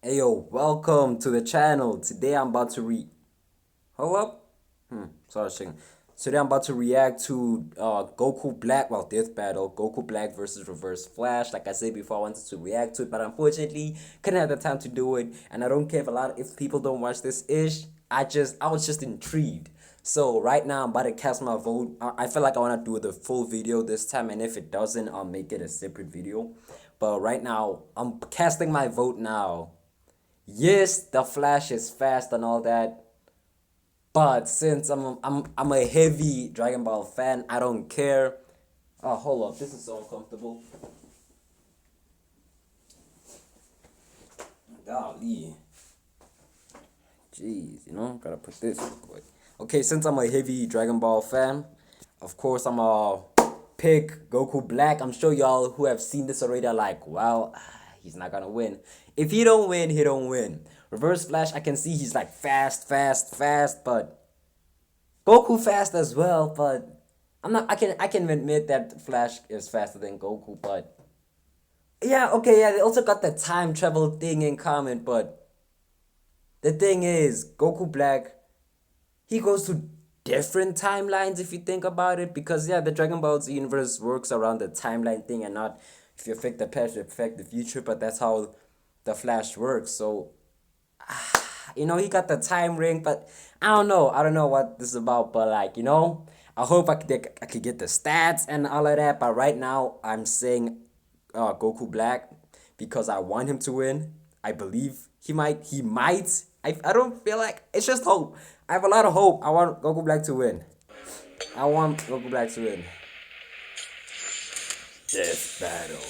Hey yo, welcome to the channel. Today I'm about to hold up. Sorry, second. Today I'm about to react to Goku Black, well, Death Battle, Goku Black versus Reverse Flash. Like I said before, I wanted to react to it, but unfortunately couldn't have the time to do it. And I don't care if people don't watch this ish. I was just intrigued. So right now I'm about to cast my vote. I feel like I want to do the full video this time, and if it doesn't, I'll make it a separate video. But right now I'm casting my vote now. Yes, the Flash is fast and all that, but since I'm a heavy Dragon Ball fan, I don't care. Oh, hold up, this is so uncomfortable. Golly, jeez, gotta put this real quick. Okay, since I'm a heavy Dragon Ball fan, of course I'm a pick Goku Black. I'm sure y'all who have seen this already are like, well, he's not gonna win. If he don't win, he don't win. Reverse Flash, I can see he's like fast, fast, fast, but Goku fast as well. But I can admit that Flash is faster than Goku. But yeah, okay, yeah, they also got the time travel thing in common. But the thing is, Goku Black, he goes to different timelines if you think about it, because yeah, the Dragon Ball Z universe works around the timeline thing and not if you affect the past you affect the future, but that's how the Flash works. So he got the time ring, but I don't know what this is about, but like, I hope I could get the stats and all of that. But right now I'm saying Goku Black because I want him to win. I believe he might. I don't feel like, it's just hope. I have a lot of hope. I want Goku Black to win. I want Goku Black to win. Death battle.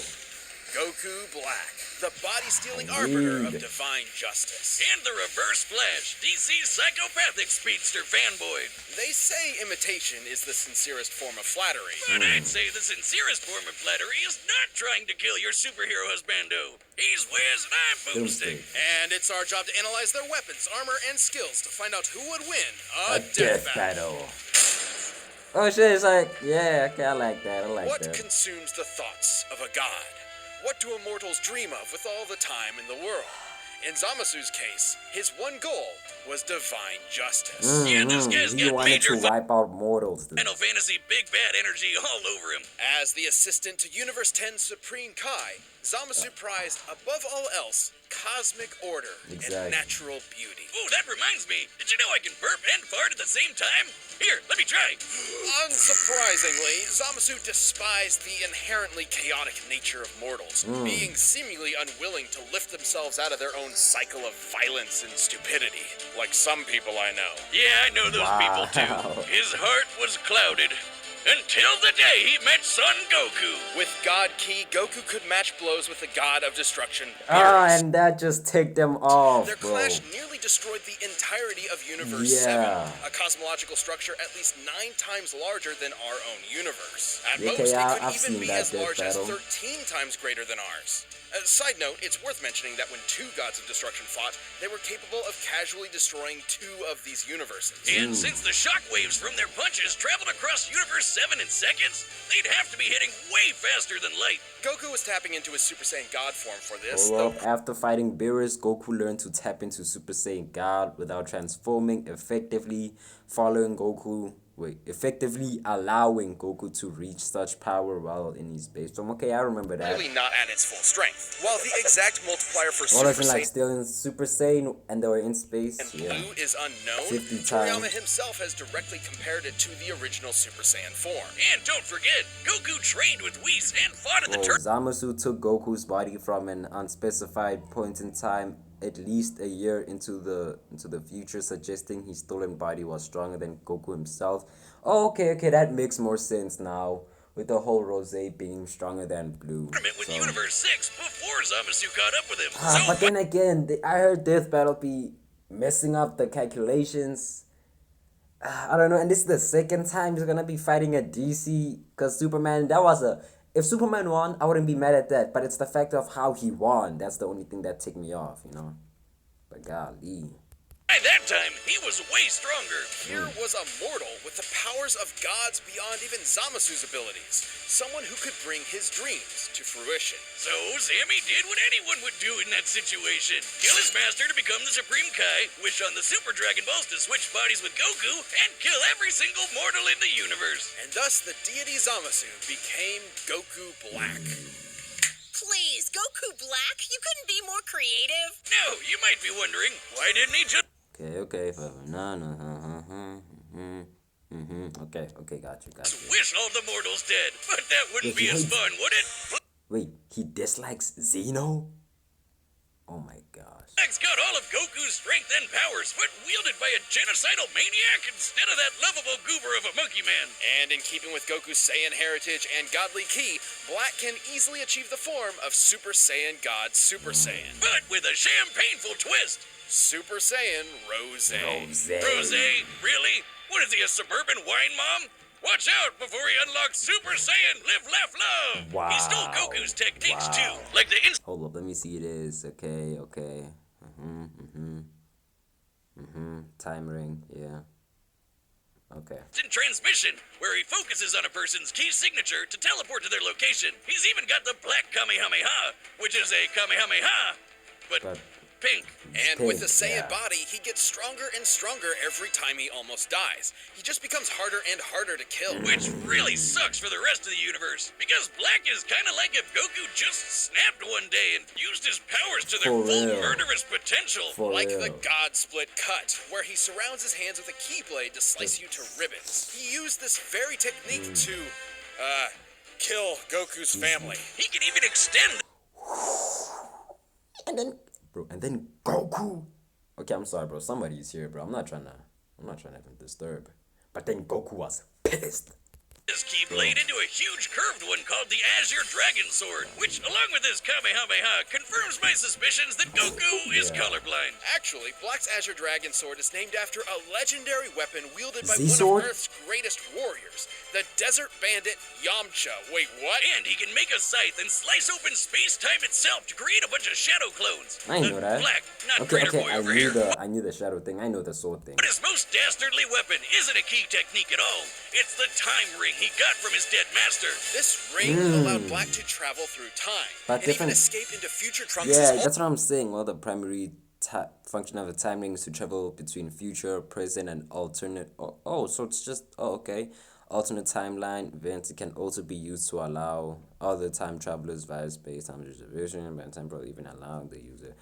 Goku Black, the body-stealing arbiter of Indeed. divine justice. And the Reverse Flash, DC's psychopathic speedster fanboy. They say imitation is the sincerest form of flattery. But I'd say the sincerest form of flattery is not trying to kill your superhero husbando. He's Wiz and I'm Boomstick. And it's our job to analyze their weapons, armor, and skills to find out who would win A death battle. Oh shit, it's like, yeah, okay, I like that. I like What that. consumes the thoughts of a god? What do immortals dream of with all the time in the world? In Zamasu's case, his one goal was divine justice. Yeah, this guy's He got wanted major to wipe out mortals. Final Fantasy big bad energy all over him. As the assistant to Universe 10's Supreme Kai, Zamasu prized, above all else, cosmic order Exactly. and natural beauty. Oh, that reminds me. Did you know I can burp and fart at the same time? Here, let me try. Unsurprisingly, Zamasu despised the inherently chaotic nature of mortals, being seemingly unwilling to lift themselves out of their own cycle of violence and stupidity, like some people I know. Yeah, I know those people Wow. too. His heart was clouded. Until the day he met Son Goku. With God Ki, Goku could match blows with the god of destruction, Ah, Beerus. and that just ticked them off, Their bro. clash nearly destroyed the entirety of Universe Yeah. 7, a cosmological structure at least 9 times larger than our own universe. At Yeah, most, okay, it I've could even seen be that as death large as battle. 13 times greater than ours. Side note, it's worth mentioning that when 2 gods of destruction fought, they were capable of casually destroying 2 of these universes. And since the shockwaves from their punches traveled across Universe 7 in seconds, they'd have to be hitting way faster than light. Goku was tapping into his Super Saiyan God form for this, Hold though up. After fighting Beerus, Goku learned to tap into Super Saiyan God without transforming, effectively allowing Goku to reach such power while in his base form. Okay, I remember that. really not at its full strength. While the exact multiplier for All Super of them like Saiyan still in Super Saiyan and they were in space. and Yeah. Blue is unknown, 50 Toriyama times. himself has directly compared it to the original Super Saiyan form. And don't forget, Goku trained with Whis and fought at the Bro, Zamasu took Goku's body from an unspecified point in time, at least a year into the future, suggesting his stolen body was stronger than Goku himself. Oh, okay, that makes more sense now, with the whole Rose being stronger than Blue. tournament with So- Universe 6 before Zamasu caught up with him. But then again, I heard Death Battle be messing up the calculations. I don't know, and this is the second time he's gonna be fighting a DC, because Superman, if Superman won, I wouldn't be mad at that, but it's the fact of how he won, that's the only thing that ticked me off, But golly. By that time, he was way stronger. Here was a mortal with the powers of gods beyond even Zamasu's abilities. Someone who could bring his dreams to fruition. So, Sammy did what anyone would do in that situation. Kill his master to become the Supreme Kai, wish on the Super Dragon Balls to switch bodies with Goku, and kill every single mortal in the universe. And thus the deity Zamasu became Goku Black. Please, Goku Black? You couldn't be more creative? Now, you might be wondering, why didn't he just Okay, okay, got you. wish all the mortals dead? But that wouldn't Wait, be as he fun, would it? Wait, he dislikes Xeno? Oh my gosh. Black's got all of Goku's strength and powers, but wielded by a genocidal maniac instead of that lovable goober of a monkey man. And in keeping with Goku's Saiyan heritage and godly ki, Black can easily achieve the form of Super Saiyan God Super Saiyan. But with a champagneful twist. Super Saiyan Rose. Rose? Really? What is he, a suburban wine mom? Watch out before he unlocks Super Saiyan Live, Laugh, Love! Wow. He stole Goku's techniques too, like the Hold up, let me see this. Okay. Time ring, yeah. Okay. instant transmission, where he focuses on a person's key signature to teleport to their location. He's even got the Black Kamehameha, which is a Kamehameha, but pink. And with the Saiyan body, he gets stronger and stronger every time he almost dies. He just becomes harder and harder to kill. Which really sucks for the rest of the universe, because Black is kind of like if Goku just snapped one day and used his powers to their full murderous potential. Like the God Split Cut, where he surrounds his hands with a keyblade to slice you to ribbons. He used this very technique to, kill Goku's family. He can even extend And then Goku. Okay, I'm sorry, bro. Somebody's here, bro. I'm not trying to even disturb. But then Goku was pissed. his keyblade into a huge curved one called the Azure Dragon Sword, which, along with his Kamehameha, confirms my suspicions that Goku is colorblind. Actually, Black's Azure Dragon Sword is named after a legendary weapon wielded by Z-Sword? one of Earth's greatest warriors, the Desert Bandit Yamcha. Wait, what? And he can make a scythe and slice open space-time itself to create a bunch of shadow clones. I know that. Black, not Okay, Crater Boy over here. I knew the shadow thing. I know the sword thing. But his most dastardly weapon isn't a key technique at all. It's the time ring he got from his dead master. This ring allowed Black to travel through time But and even different- escape into future Trunks' Yeah, that's what I'm saying. Well, the primary function of a time ring is to travel between future, present, and alternate. So it's just okay. Alternate timeline events. It can also be used to allow other time travelers via space, time distribution, and temporal, even allowing the user.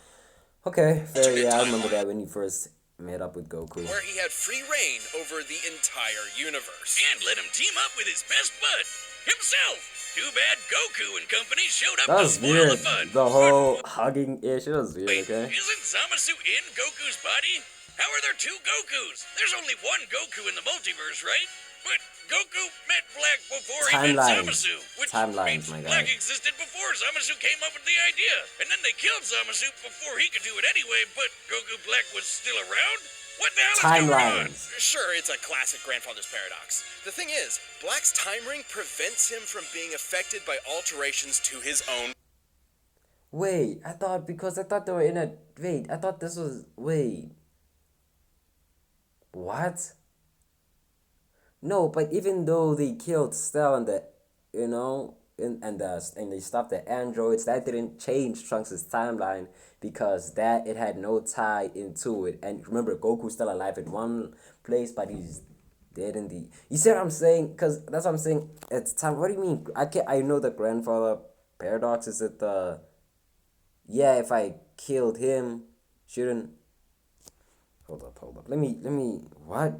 Okay, fair. Yeah, I remember that when you first met up with Goku. where he had free reign over the entire universe. And let him team up with his best bud, himself. Too bad Goku and company showed up That to was spoil weird. the fun. The whole hugging ish. It was weird. Wait, Okay. isn't Zamasu in Goku's body? How are there two Gokus? There's only one Goku in the multiverse, right? But Goku met Black before he met Timelines. Zamasu, which Timelines, means my guy. Black existed before Zamasu came up with the idea. And then they killed Zamasu before he could do it anyway, but Goku Black was still around? What the hell is going on? Timelines. Sure, it's a classic grandfather's paradox. The thing is, Black's time ring prevents him from being affected by alterations to his own. Wait, I thought they were in a. Wait, I thought this was. Wait. What? No, but even though they killed Cell and the, and they stopped the androids, that didn't change Trunks' timeline because it had no tie into it. And remember, Goku's still alive in one place, but he's dead in the. You see what I'm saying? Because that's what I'm saying. It's time. What do you mean? I know the grandfather paradox. Is it the? Yeah, if I killed him, shouldn't. Hold up. Let me. What?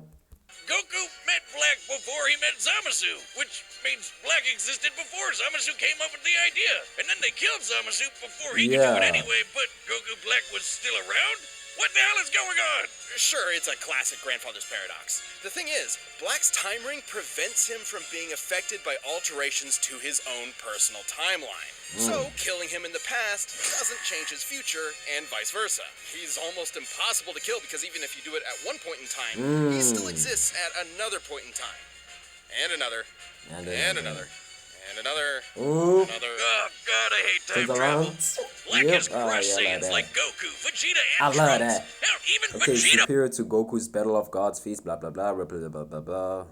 Goku met Black before he met Zamasu, which means Black existed before Zamasu came up with the idea. And then they killed Zamasu before he could do it anyway, but Goku Black was still around? What the hell is going on? Sure, it's a classic grandfather's paradox. The thing is, Black's time ring prevents him from being affected by alterations to his own personal timeline. So, killing him in the past doesn't change his future, and vice versa. He's almost impossible to kill because even if you do it at one point in time, he still exists at another point in time. And another. And another. And another. Ooh. Another. Oh god, I hate time Turns travel. around. Black Yep. has Oh, crushed yeah, Saiyans like like that. Goku, Vegeta, I and love Trunks. that. Hell, even Okay, Vegeta. superior to Goku's Battle of Gods feast, blah blah blah, blah blah blah blah blah.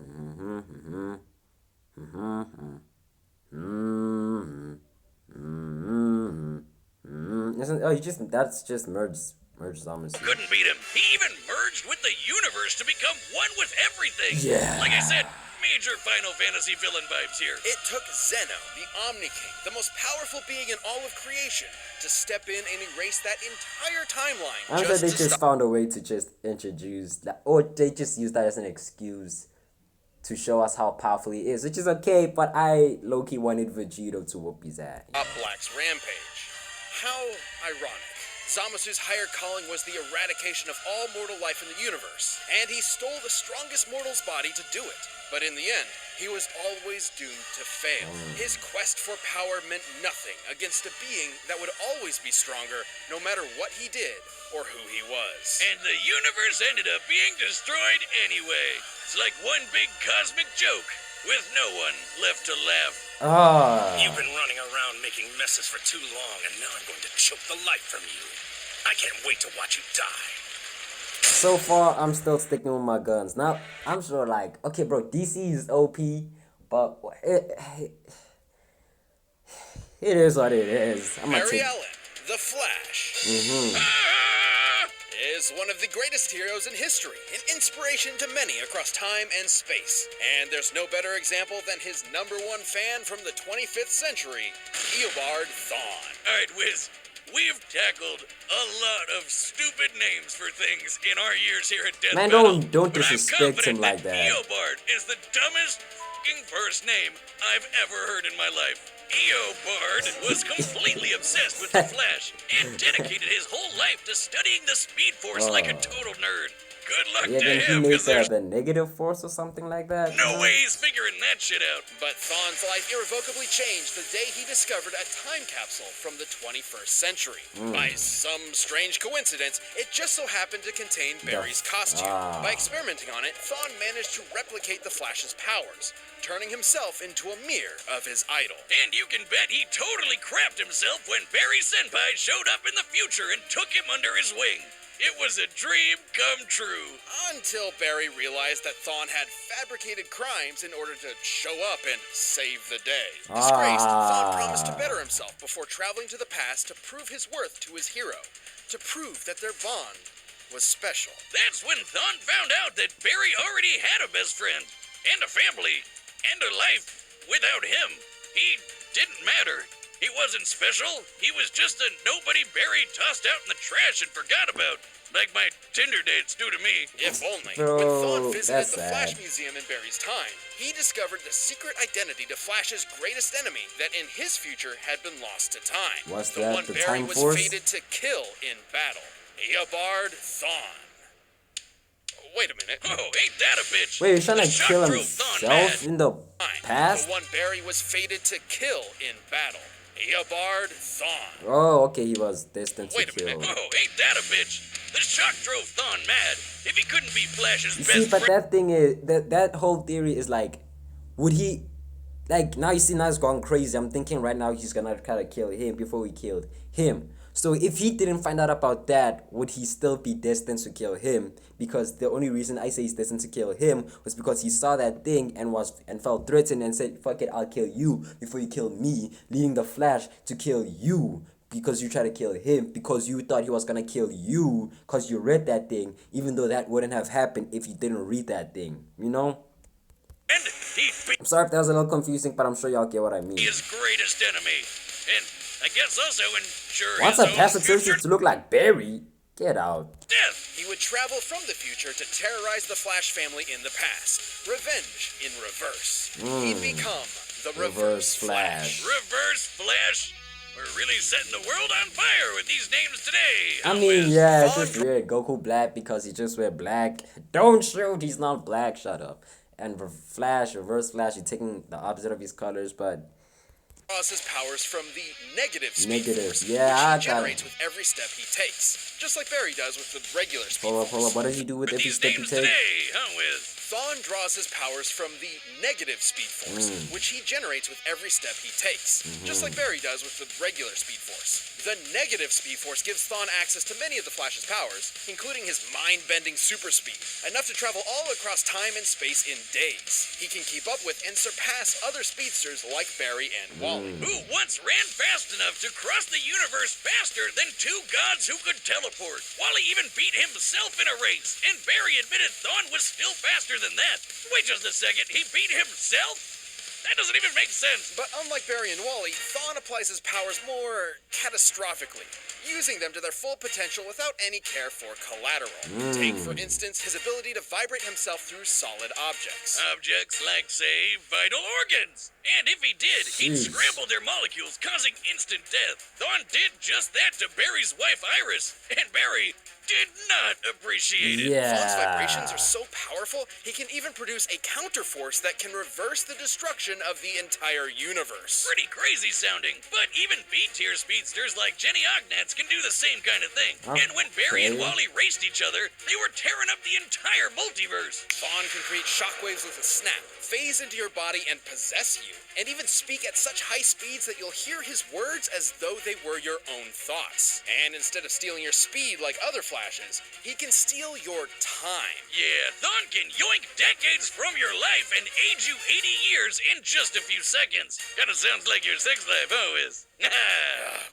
Isn't, oh, you just that's just merged Zamasu. Couldn't beat him. He even merged with the universe to become one with everything. Yeah. Like I said, major Final Fantasy villain vibes here. It took Zeno, the Omni King, the most powerful being in all of creation, to step in and erase that entire timeline. I'm sure they to just stop. found a way to just introduce that, or they just use that as an excuse to show us how powerful he is, which is okay. But I low-key wanted Vegito to whoop his ass. Black's rampage. How ironic. Zamasu's higher calling was the eradication of all mortal life in the universe, and he stole the strongest mortal's body to do it. But in the end, he was always doomed to fail. His quest for power meant nothing against a being that would always be stronger no matter what he did or who he was. And the universe ended up being destroyed anyway. It's like one big cosmic joke with no one left to laugh. Ah. You've been running around making messes for too long, and now I'm going to choke the life from you. I can't wait to watch you die. So far, I'm still sticking with my guns. Now, I'm sure, like, okay, bro, DC is OP, but it is what it is. I'm gonna Barry take. Allen, the Flash, Ah! is one of the greatest heroes in history, an inspiration to many across time and space. And there's no better example than his #1 fan from the 25th century, Eobard Thawne. Alright, Wiz. We've tackled a lot of stupid names for things in our years here at Death Man, Battle, don't but I'm disrespect him confident like that that. Eobard is the dumbest f***ing first name I've ever heard in my life. Eobard was completely obsessed with the Flash and dedicated his whole life to studying the Speed Force like a total nerd. Good luck Yeah, to then he him, made because there's the negative force or something like that. no way he's figuring that shit out. But Thawne's life irrevocably changed the day he discovered a time capsule from the 21st century. By some strange coincidence, it just so happened to contain Barry's costume. By experimenting on it, Thawne managed to replicate the Flash's powers, turning himself into a mirror of his idol. And you can bet he totally crapped himself when Barry Senpai showed up in the future and took him under his wing. It was a dream come true. Until Barry realized that Thawne had fabricated crimes in order to show up and save the day. Disgraced, Thawne promised to better himself before traveling to the past to prove his worth to his hero, to prove that their bond was special. That's when Thawne found out that Barry already had a best friend, and a family, and a life. Without him, he didn't matter. He wasn't special. He was just a nobody Barry tossed out in the trash and forgot about. Like my Tinder dates do to me. If only. Bro, When Thawne visited that's the sad. Flash Museum in Barry's time, he discovered the secret identity to Flash's greatest enemy that in his future had been lost to time. What's the that, one the Barry Time was Force? fated to kill in battle. Eobard Thawne. Wait a minute. Oh, ain't that a bitch? Wait, he's trying The to shock kill drove Thawne himself mad. in the Time. past? The one Barry was fated to kill in battle. Eobard Thawne. Oh, okay, he was destined to Wait a kill. minute. Oh, ain't that a bitch? The shock drove Thawne mad. If he couldn't be Flash's You best see, but friend. that thing is that whole theory is like, would he, like, now you see, now it's gone crazy. I'm thinking right now he's gonna try to kill him before he killed him. So if he didn't find out about that, would he still be destined to kill him? Because the only reason I say he's destined to kill him was because he saw that thing and felt threatened and said, "Fuck it, I'll kill you before you kill me," leading the Flash to kill you. Because you try to kill him, because you thought he was gonna kill you, because you read that thing, even though that wouldn't have happened if you didn't read that thing, you know? And he beat I'm sorry if that was a little confusing, but I'm sure y'all get what I mean. his greatest enemy. And I guess also ensure What's his a own past future associate to look like Barry? Get out. death. He would travel from the future to terrorize the Flash family in the past. Revenge in reverse. He'd become the Reverse Flash. Reverse Flash. We're really setting the world on fire with these names today. I huh, mean, Wiz? yeah, it's just weird. Goku black because he just wear black. Don't shoot, he's not black. Shut up. And Reverse Flash, he's taking the opposite of his colors, but Draws his powers from the negative speed Negative, force, yeah, I which he got generates it. with every step he takes, just like Barry does with the regular speed hold force. up. What does he do with With every these step he names takes? today, huh, Wiz? Thawne draws his powers from the negative Speed Force, which he generates with every step he takes, just like Barry does with the regular Speed Force. The negative Speed Force gives Thawne access to many of the Flash's powers, including his mind-bending super speed, enough to travel all across time and space in days. He can keep up with and surpass other speedsters like Barry and Wally. Who once ran fast enough to cross the universe faster than two gods who could teleport. Wally even beat himself in a race, and Barry admitted Thawne was still faster than that. Wait just a second, he beat himself? That doesn't even make sense. But unlike Barry and Wally, Thawne applies his powers more catastrophically, using them to their full potential without any care for collateral. Take, for instance, his ability to vibrate himself through solid objects. Objects like, say, vital organs. And if he did, he'd scramble their molecules, causing instant death. Thawne did just that to Barry's wife, Iris, and Barry did not appreciate it. Thawne's vibrations are so powerful, he can even produce a counterforce that can reverse the destruction of the entire universe. Pretty crazy sounding, but even B-tier speedsters like Jenny Ognats can do the same kind of thing. And when Barry and Wally raced each other, they were tearing up the entire multiverse. Thawne can create shockwaves with a snap, phase into your body and possess you, and even speak at such high speeds that you'll hear his words as though they were your own thoughts. And instead of stealing your speed like other Flashes, he can steal your time. Yeah, Thawne can yoink decades from your life and age you 80 years in just a few seconds. Kinda sounds like your sex life, huh, Wiz?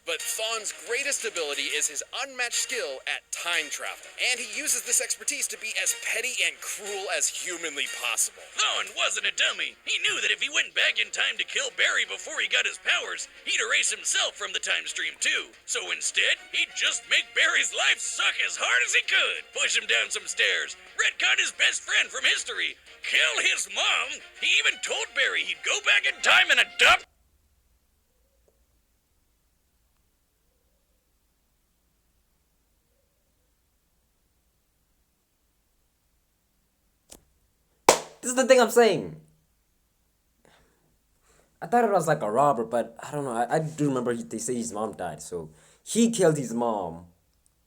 But Thawne's greatest ability is his unmatched skill at time travel, and he uses this expertise to be as petty and cruel as humanly possible. Thawne wasn't a dummy. He knew that if he went back in time to kill Barry before he got his powers, he'd erase himself from the time stream too. So instead, he'd just make Barry's life suck as hard as he could, push him down some stairs, retcon his best friend from history, kill his mom. He even told Barry he'd go back in time and adopt. This is the thing I'm saying. I thought it was like a robber, but I don't know. I do remember they say his mom died. So he killed his mom,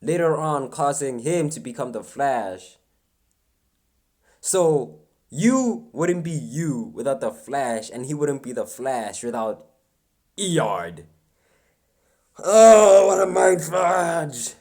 later on causing him to become the Flash. So you wouldn't be you without the Flash, and he wouldn't be the Flash without Eard. Oh, what a mind fudge!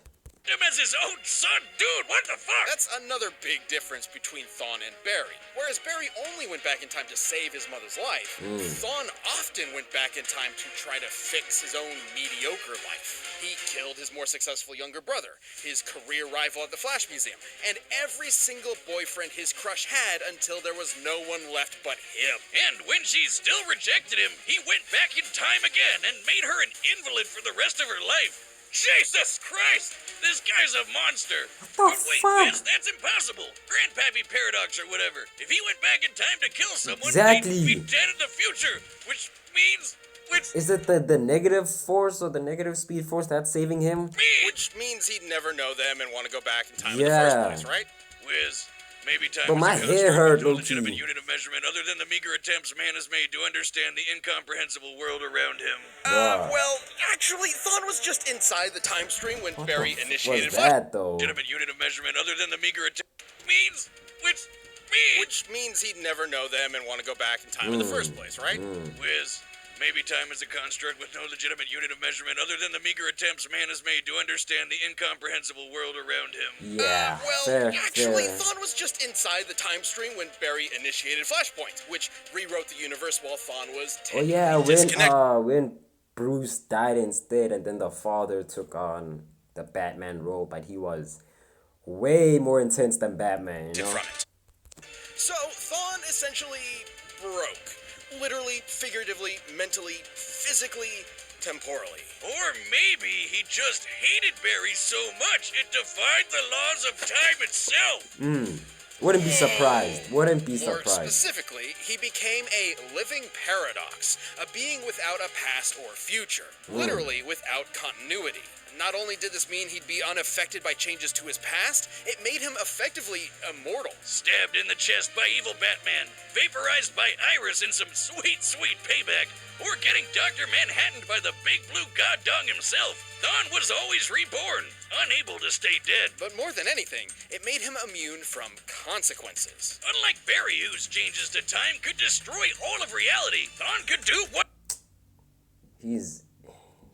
Him as his own son, dude, what the fuck? That's another big difference between Thawne and Barry. Whereas Barry only went back in time to save his mother's life, Thawne often went back in time to try to fix his own mediocre life. He killed his more successful younger brother, his career rival at the Flash Museum, and every single boyfriend his crush had until there was no one left but him. And when she still rejected him, he went back in time again and made her an invalid for the rest of her life. Jesus Christ! This guy's a monster. What the But wait, fuck? Wiz, that's impossible. Grandpappy Paradox or whatever. If he went back in time to kill someone, Exactly. he'd be dead in the future. Which means... Is it the negative force or the negative speed force that's saving him? Which means he'd never know them and want to go back in time in Yeah. the first place, right? Wiz, maybe time But is my a hair construct hurt, with no low-key. legitimate unit of measurement other than the meager attempts man has made to understand the incomprehensible world around him. Well, actually, Thawne was just inside the time stream when What Barry the initiated was that though? Legitimate unit of measurement other than the meager attempt means... Which means he'd never know them and want to go back in time in the first place, right? Wiz, maybe time is a construct with no legitimate unit of measurement other than the meager attempts man has made to understand the incomprehensible world around him. Yeah, Well, actually, fair. Thawne was just inside the time stream when Barry initiated Flashpoint, which rewrote the universe while Thawne was Oh yeah, disconnected. when Bruce died instead, and then the father took on the Batman role, but he was way more intense than Batman, you know? From it. So, Thawne essentially broke. Literally, figuratively, mentally, physically, temporally. Or maybe he just hated Barry so much it defied the laws of time itself. Wouldn't be surprised. Wouldn't be More surprised. specifically, he became a living paradox, a being without a past or future, literally without continuity. Not only did this mean he'd be unaffected by changes to his past, it made him effectively immortal. Stabbed in the chest by evil Batman, vaporized by Iris in some sweet, sweet payback, or getting Dr. Manhattan by the big blue god dong himself, Thawne was always reborn, unable to stay dead. But more than anything, it made him immune from consequences. Unlike Barry, whose changes to time could destroy all of reality, Thawne could do what... He's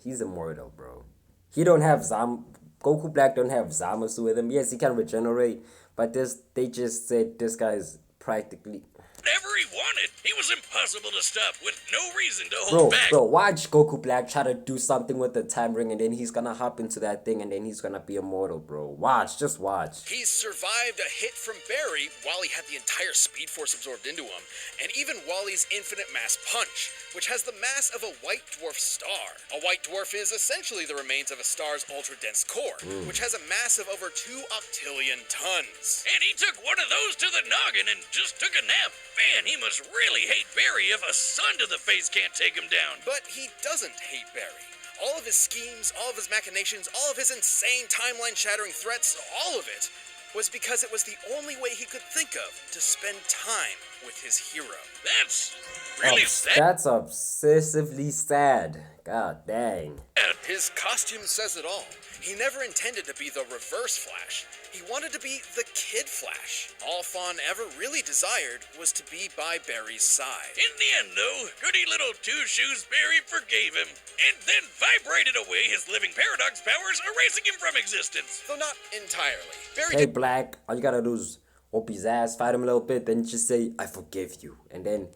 immortal, bro. He don't have Goku Black don't have Zamasu with him. Yes, he can regenerate, but they just said this guy is practically... Whatever he wanted. He was impossible to stop with no reason to hold back. Bro, watch Goku Black try to do something with the time ring and then he's gonna hop into that thing and then he's gonna be immortal, bro. Watch, just watch. He survived a hit from Barry while he had the entire Speed Force absorbed into him, and even Wally's infinite mass punch, which has the mass of a white dwarf star. A white dwarf is essentially the remains of a star's ultra-dense core, which has a mass of over 2 octillion tons. And he took one of those to the noggin and just took a nap. Man, he must really hate Barry if a sun to the face can't take him down. But he doesn't hate Barry. All of his schemes, all of his machinations, all of his insane timeline-shattering threats, all of it was because it was the only way he could think of to spend time with his hero. That's really sad. That's obsessively sad. God dang. His costume says it all. He never intended to be the Reverse Flash. He wanted to be the Kid Flash. All Thawne ever really desired was to be by Barry's side. In the end, though, goody little Two Shoes Barry forgave him, and then vibrated away his living paradox powers, erasing him from existence. Though not entirely. Barry Hey, Black, all you gotta do is whoop his ass, fight him a little bit, then just say, I forgive you. And then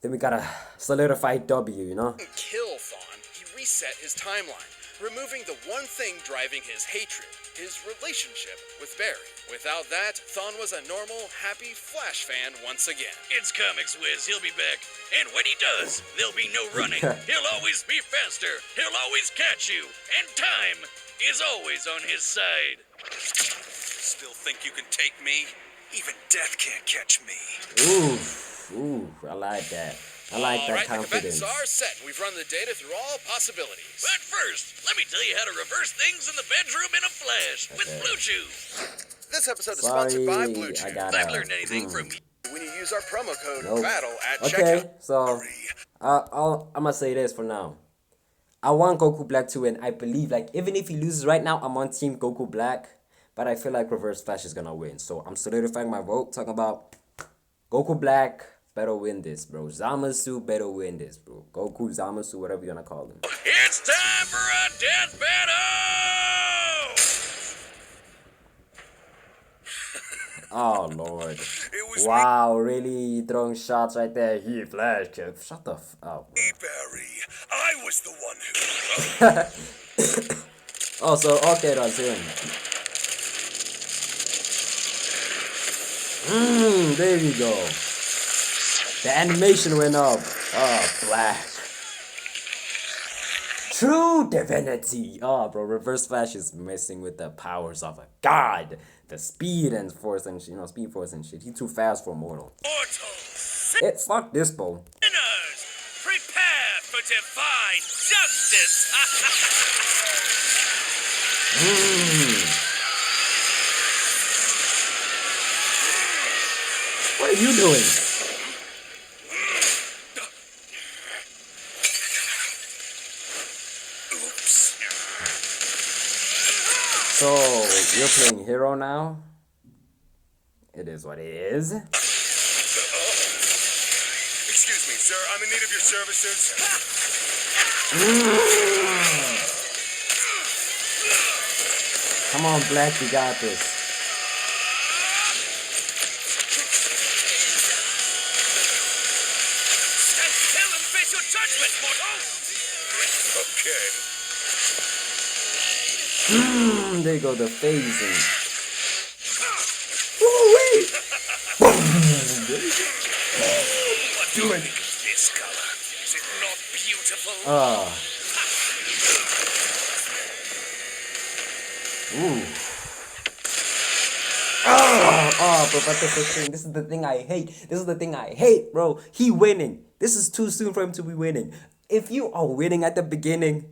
we gotta solidify W, you know? didn't kill Thawne. He reset his timeline, removing the one thing driving his hatred, his relationship with Barry. Without that, Thawne was a normal, happy Flash fan once again. It's Comics Wiz, he'll be back. And when he does, there'll be no running. He'll always be faster. He'll always catch you. And time is always on his side. Still think you can take me? Even death can't catch me. Ooh, I like that. I like that confidence. The bets are set. We've run the data through all possibilities. But first, let me tell you how to reverse things in the bedroom in a flash with Blue Chew. This episode is sponsored by Blue I Chew. If gotta... I've learned anything from you. When you use our promo code Nope. BATTLE at Okay, checkout. so I'm gonna say this for now. I want Goku Black to win. I believe, like, even if he loses right now, I'm on Team Goku Black. But I feel like Reverse Flash is gonna win. So I'm solidifying my vote. Talking about Goku Black better win this, bro. Zamasu better win this, bro. Goku, Zamasu, whatever you're gonna call him. It's time for a death battle! Oh, Lord. was Wow, really throwing shots right there. He Flash kid. Shut the up. me, Barry. I was the one who... Oh, so, okay, that's him. There we go. The animation went up. Oh, Black. True divinity. Oh, bro, Reverse Flash is messing with the powers of a god. The speed and force and shit, speed force and shit. He's too fast for mortal. Mortal Fuck this, bro. sinners, prepare for divine justice. What are you doing? Oops. So, you're playing hero now? It is what it is. Excuse me, sir. I'm in need of your services. Come on, Black, you got this. Stand still and face your judgment, mortal. Okay. There you go, the phasing. Oh, wait! Doing this color. Is it not beautiful? Bro, but this is the thing. This is the thing I hate. This is the thing I hate, bro. He winning. This is too soon for him to be winning. If you are winning at the beginning,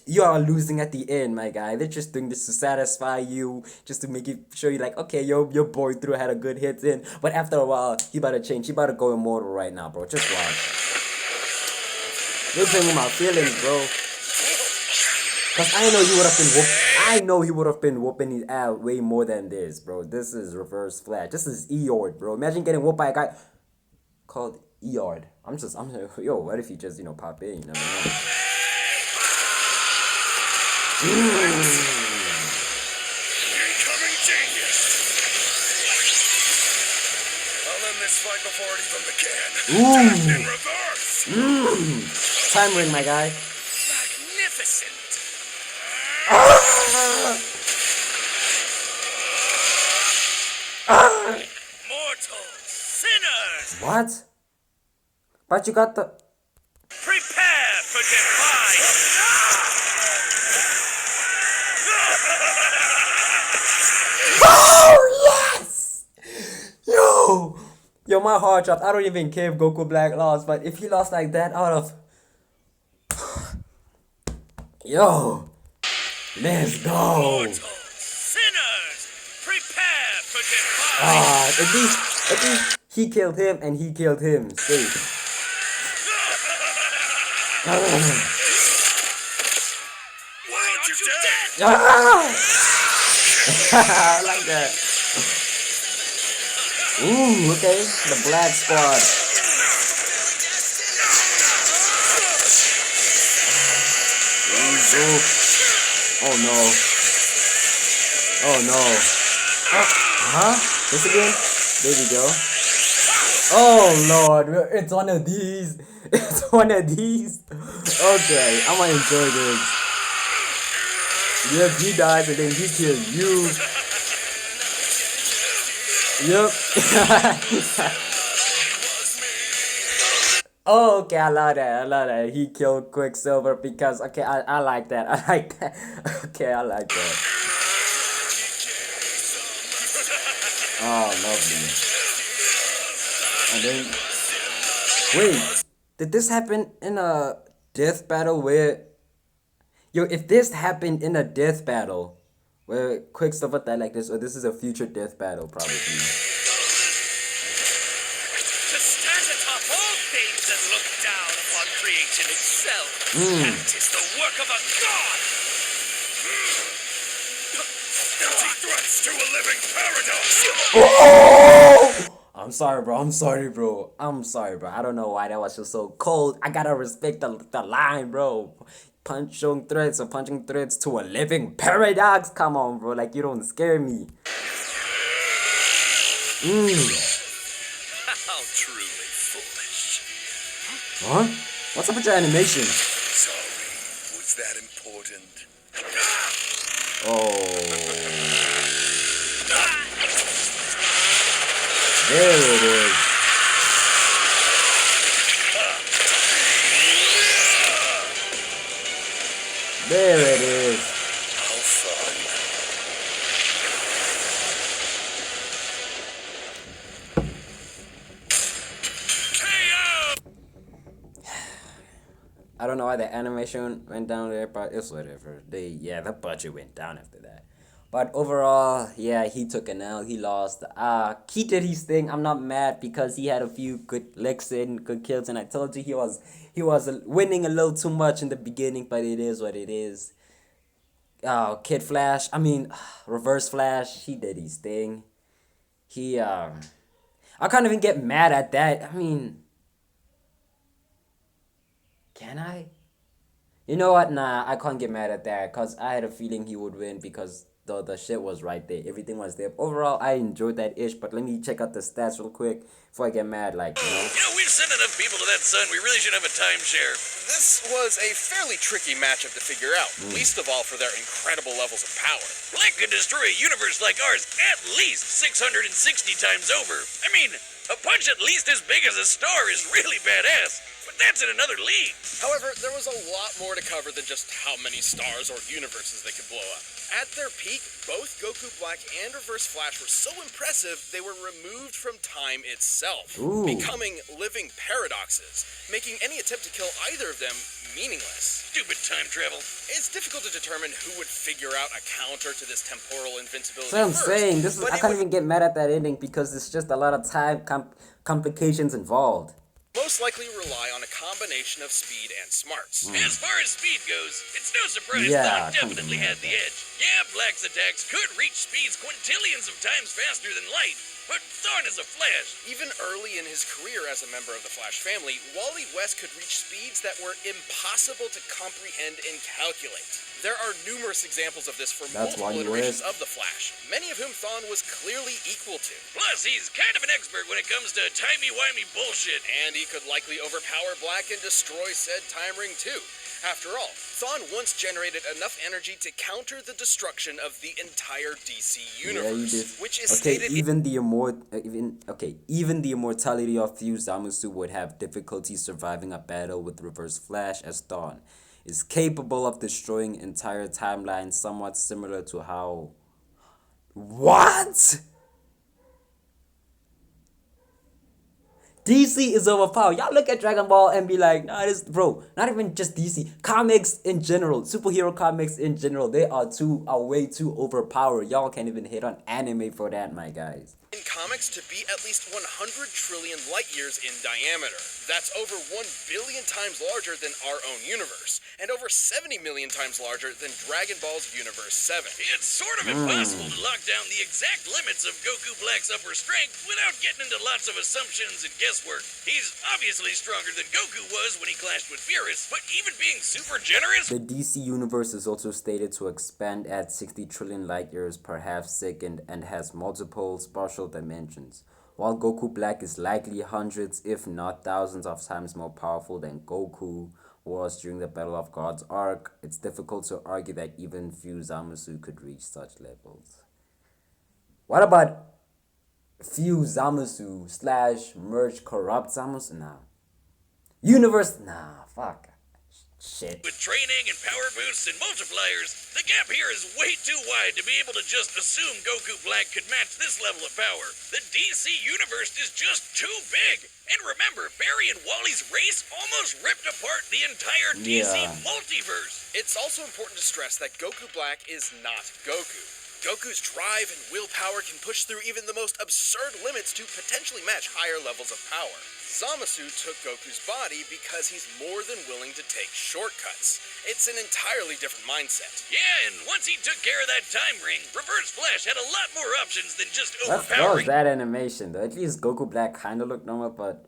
you are losing at the end, my guy. They're just doing this to satisfy you, just to make it show you like, okay, your boy threw had a good hit in, but after a while, he about to change. He about to go immortal right now, bro. Just watch. You're playing with my feelings, bro. Cause I know he would have been I know he would have been whooping his ass way more than this, bro. This is reverse flash. This is Eord, bro. Imagine getting whooped by a guy called Eord. Yo, what if he just, pop in? You never know. Incoming genius. I'll end this fight before it even began. Death in reverse. Time ring, my guy. Magnificent. Mortals, sinners, What? But you got the... prepare for defiance. Oh, yes! Yo, my heart dropped. I don't even care if Goku Black lost, but if he lost like that out of... Yo! Let's go! Mortals, sinners, prepare for defiance. At least he killed him and he killed him. Safe. Why aren't you dead? I like that. Ooh, okay. The Black Squad. Oh no. Oh no. This again? There we go. Oh lord, it's one of these. It's one of these. Okay, I'm gonna enjoy this. Yep, he dies and then he kills you. Yep. Oh, okay, I love that. He killed Quicksilver because, okay, I like that. Okay, I like that. Oh, lovely. And then, wait, did this happen in a death battle where, if this happened in a death battle where Quicksilver died like this, or this is a future death battle, probably. And look down upon creation itself. That is the work of a god. Empty threats to a living paradox. Oh! I'm sorry, bro. I don't know why that was just so cold. I gotta respect the line, bro. Punching threats to a living paradox. Come on, bro. Like, you don't scare me. How truly foolish. Huh? What's up with your animation? Sorry, was that important? Oh. There it is. There it is. How fun. I don't know why the animation went down there, but it's whatever. The budget went down after that. But overall, yeah, he took an L. He lost. He did his thing. I'm not mad because he had a few good licks in, good kills, and I told you he was winning a little too much in the beginning, but it is what it is. Kid Flash, Reverse Flash, he did his thing. I can't even get mad at that. Can I? You know what? Nah, I can't get mad at that because I had a feeling he would win because the shit was right there. Everything was there. Overall, I enjoyed that ish, but let me check out the stats real quick before I get mad, We've sent enough people to that sun. We really should have a timeshare. This was a fairly tricky matchup to figure out, least of all for their incredible levels of power. Black could destroy a universe like ours at least 660 times over. A punch at least as big as a star is really badass. But that's in another league. However, there was a lot more to cover than just how many stars or universes they could blow up. At their peak, both Goku Black and Reverse Flash were so impressive they were removed from time itself, becoming living paradoxes, making any attempt to kill either of them meaningless. Stupid time travel. It's difficult to determine who would figure out a counter to this temporal invincibility So I'm first, saying this is but I it can't would even get mad at that ending because it's just a lot of time complications involved. most likely rely on a combination of speed and smarts. As far as speed goes, it's no surprise Yeah, Thawne definitely had the edge. Yeah, Black's attacks could reach speeds quintillions of times faster than light, but Thawne is a Flash. Even early in his career as a member of the Flash family, Wally West could reach speeds that were impossible to comprehend and calculate. There are numerous examples of this for That's multiple Wally iterations West. of the Flash, many of whom Thawne was clearly equal to. Plus, he's kind of an expert when it comes to timey-wimey bullshit. And he could likely overpower Black and destroy said time ring too. After all, Thawne once generated enough energy to counter the destruction of the entire DC Yeah, you universe, did. which is Okay, stated even the immortality of Fuse Zamasu would have difficulty surviving a battle with Reverse Flash, as Thawne is capable of destroying entire timelines, somewhat similar to how. What? DC is overpowered. Y'all look at Dragon Ball and be like, nah, this, bro, not even just DC. Comics in general, superhero comics in general, they are way too overpowered. Y'all can't even hit on anime for that, my guys. in comics to be at least 100 trillion light years in diameter. That's over 1 billion times larger than our own universe, and over 70 million times larger than Dragon Ball's Universe 7. It's sort of impossible to lock down the exact limits of Goku Black's upper strength without getting into lots of assumptions and guesswork. He's obviously stronger than Goku was when he clashed with Beerus, but even being super generous. The DC universe is also stated to expand at 60 trillion light years per half second and has multiple spatial dimensions. While Goku Black is likely hundreds, if not thousands of times more powerful than Goku was during the Battle of God's Arc, it's difficult to argue that even Fuse Zamasu could reach such levels. What about Fuse Zamasu / Merge Corrupt Zamasu? Nah. Universe? Nah, fuck. Shit. With training and power boosts and multipliers, the gap here is way too wide to be able to just assume Goku Black could match this level of power. The DC universe is just too big. And remember, Barry and Wally's race almost ripped apart the entire DC multiverse. It's also important to stress that Goku Black is not Goku. Goku's drive and willpower can push through even the most absurd limits to potentially match higher levels of power. Zamasu took Goku's body because he's more than willing to take shortcuts. It's an entirely different mindset. Yeah, and once he took care of that time ring, Reverse Flash had a lot more options than just That was overpowering that animation though. At least Goku Black kinda looked normal, but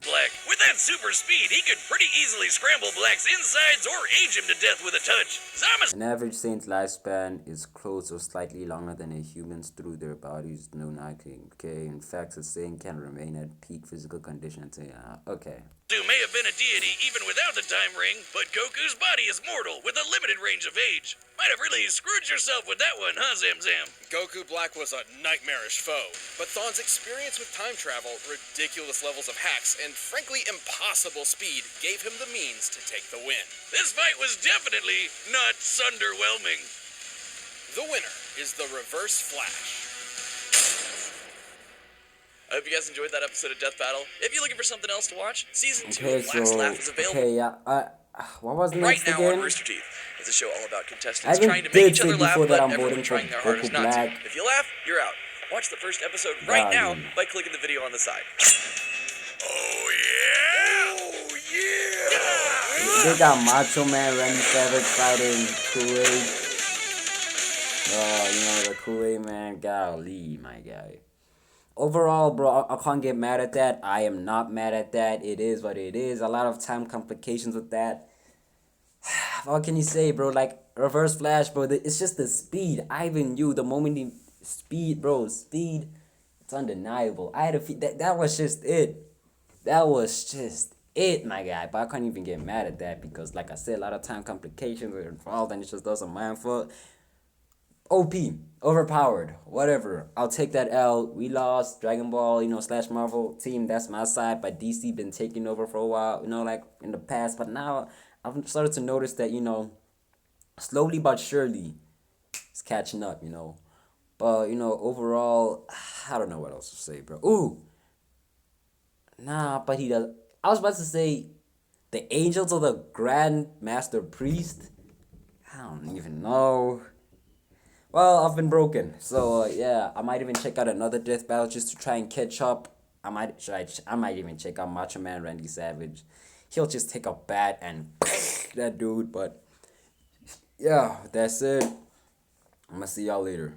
Black. With that super speed, he could pretty easily scramble Black's insides or age him to death with a touch. Zamasu an average saint's lifespan is close or slightly longer than a human's through their bodies. No knocking. Okay, in fact, a saint can remain at peak physical condition until okay. may have been a deity even without the time ring, but Goku's body is mortal with a limited range of age. Might have really screwed yourself with that one, huh, Zam Zam? Goku Black was a nightmarish foe, but Thawne's experience with time travel, ridiculous levels of hacks, and frankly impossible speed gave him the means to take the win. This fight was definitely not sunderwhelming. The winner is the Reverse Flash. I hope you guys enjoyed that episode of Death Battle. If you're looking for something else to watch, Season 2 Okay, of Black's so Laugh is available what was right next now again? on Rooster Teeth. It's a show all about I contestants even trying to make did each say other laugh, before that but I'm everyone voting for trying their hardest Goku not Black. to. If you laugh, you're out. Watch the first episode right now Darling. by clicking the video on the side. Oh, yeah! Oh, yeah! They got Macho Man, Randy Savage fighting Kool-Aid. Oh, you know, the Kool-Aid Man, golly, my guy. Overall, bro, I can't get mad at that. I am not mad at that. It is what it is. A lot of time complications with that. What can you say, bro? Like, Reverse Flash, bro, it's just the speed. I even knew the moment he... Speed, bro, speed. It's undeniable. I had a feel... That was just it. That was just it, my guy. But I can't even get mad at that because, like I said, a lot of time complications are involved and it just doesn't mind for... OP, overpowered, whatever. I'll take that L. We lost. Dragon Ball, / Marvel team, that's my side. But DC been taking over for a while, like in the past. But now I've started to notice that, slowly but surely it's catching up, But, overall, I don't know what else to say, bro. Ooh. Nah, but he does. I was about to say The Angels of the Grandmaster Priest? I don't even know. Well, I've been broken, so yeah, I might even check out another death battle just to try and catch up. I might even check out Macho Man Randy Savage. He'll just take a bat and that dude. But yeah, that's it. I'm gonna see y'all later.